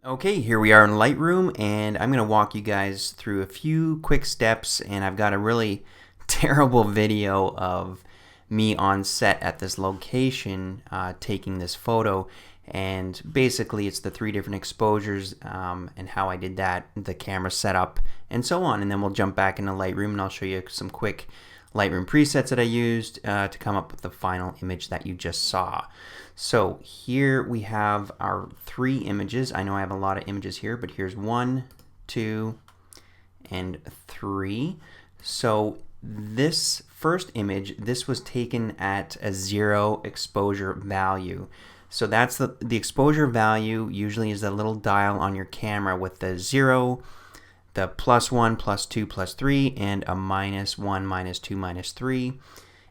Okay, here we are in Lightroom, and I'm going to walk you guys through a few quick steps, and I've got a really terrible video of me on set at this location taking this photo, and basically it's the three different exposures and how I did that, the camera setup, and so on, and then we'll jump back into Lightroom and I'll show you some quick Lightroom presets that I used to come up with the final image that you just saw. So here we have our three images. I know I have a lot of images here, but here's 1, 2, and 3. So this first image, this was taken at a 0 exposure value. So that's the exposure value usually is the little dial on your camera with the 0, the +1, +2, +3, and a -1, -2, -3,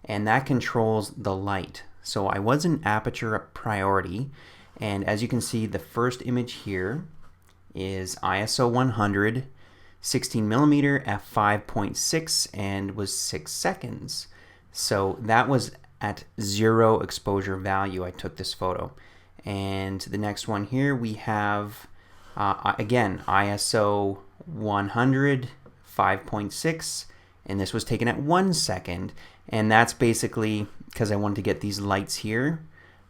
and that controls the light. So I was in aperture priority, and as you can see, the first image here is ISO 100, 16 millimeter f5.6, and was 6 seconds. So that was at 0 exposure value I took this photo. And the next one here we have again ISO 100, 5.6, and this was taken at 1 second, and that's basically because I wanted to get these lights here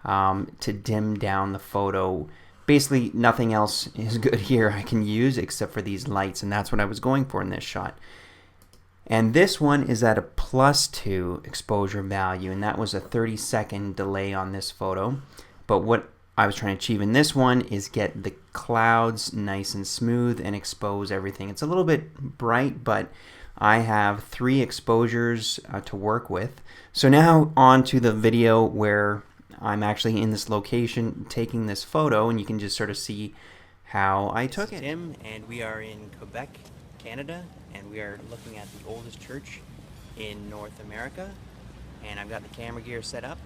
to dim down the photo. Basically nothing else is good here I can use except for these lights, and that's what I was going for in this shot. And this one is at a +2 exposure value, and that was a 30-second delay on this photo. But what I was trying to achieve in this one is get the clouds nice and smooth and expose everything. It's a little bit bright, but I have 3 exposures to work with. So now on to the video where I'm actually in this location taking this photo, and you can just sort of see how I took it. Tim, and we are in Quebec, Canada, and we are looking at the oldest church in North America. And I've got the camera gear set up,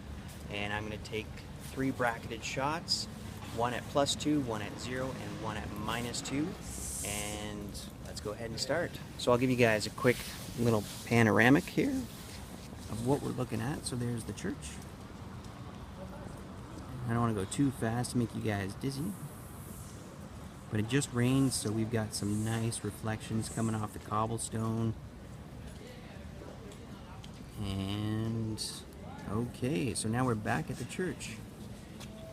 and I'm going to take 3 bracketed shots, one at +2, one at 0, and one at -2. And let's go ahead and start. So I'll give you guys a quick little panoramic here of what we're looking at. So there's the church. I don't want to go too fast to make you guys dizzy, but it just rained, so we've got some nice reflections coming off the cobblestone. And okay, so now we're back at the church.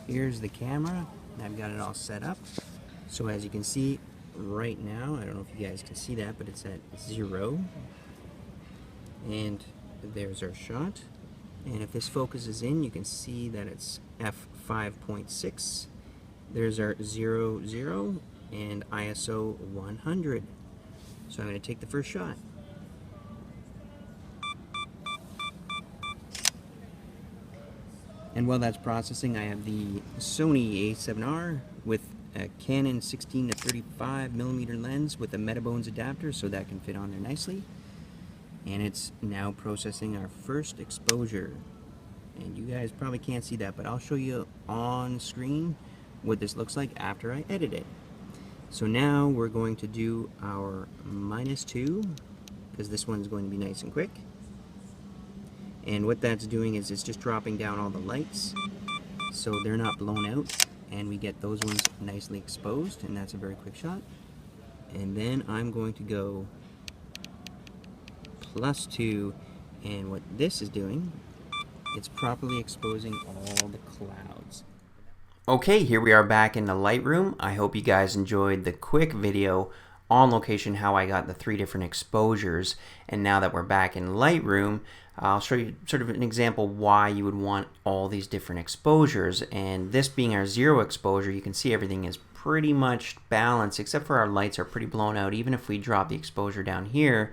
Here's the camera. I've got it all set up. So as you can see right now, I don't know if you guys can see that, but it's at 0. And there's our shot. And if this focuses in, you can see that it's f5.6. There's our 0, 0, and ISO 100. So I'm going to take the first shot. And while that's processing, I have the Sony a7R with a Canon 16 to 35 millimeter lens with a Metabones adapter, so that can fit on there nicely. And it's now processing our first exposure. And you guys probably can't see that, but I'll show you on screen what this looks like after I edit it. So now we're going to do our -2, because this one's going to be nice and quick. And what that's doing is it's just dropping down all the lights so they're not blown out, and we get those ones nicely exposed, and that's a very quick shot. And then I'm going to go +2, and what this is doing, it's properly exposing all the clouds. Okay, here we are back in the Lightroom. I hope you guys enjoyed the quick video on location how I got the 3 different exposures, and now that we're back in Lightroom, I'll show you sort of an example why you would want all these different exposures. And this being our 0 exposure, you can see everything is pretty much balanced except for our lights are pretty blown out. Even if we drop the exposure down here,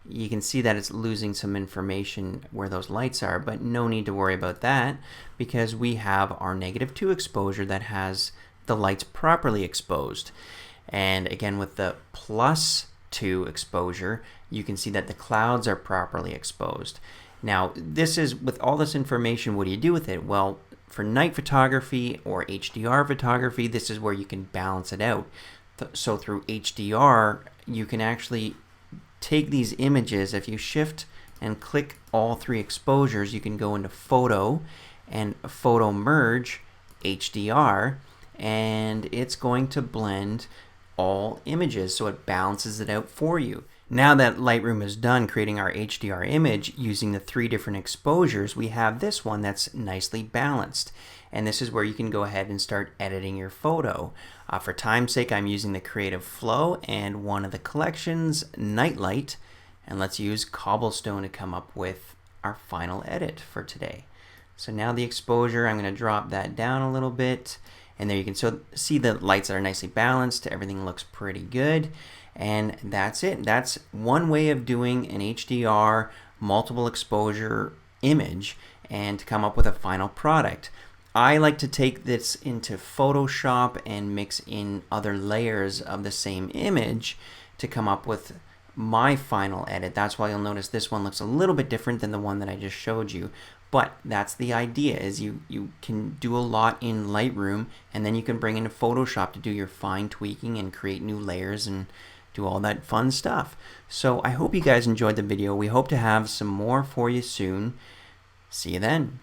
you can see that it's losing some information where those lights are, but no need to worry about that because we have our -2 exposure that has the lights properly exposed. And again, with the +2 exposure, you can see that the clouds are properly exposed. Now, this is, with all this information, what do you do with it? Well, for night photography or HDR photography, this is where you can balance it out. So through HDR, you can actually take these images. If you shift and click all 3 exposures, you can go into Photo and Photo Merge HDR, and it's going to blend all images, so it balances it out for you. Now that Lightroom is done creating our HDR image using the 3 different exposures, we have this one that's nicely balanced. And this is where you can go ahead and start editing your photo. For time's sake, I'm using the Creative Flow and one of the collections, Nightlight. And let's use Cobblestone to come up with our final edit for today. So now the exposure, I'm going to drop that down a little bit. And there you can see the lights that are nicely balanced. Everything looks pretty good. And that's it. That's one way of doing an HDR multiple exposure image and to come up with a final product. I like to take this into Photoshop and mix in other layers of the same image to come up with my final edit. That's why you'll notice this one looks a little bit different than the one that I just showed you. But that's the idea, is you can do a lot in Lightroom, and then you can bring in Photoshop to do your fine tweaking and create new layers and do all that fun stuff. So I hope you guys enjoyed the video. We hope to have some more for you soon. See you then.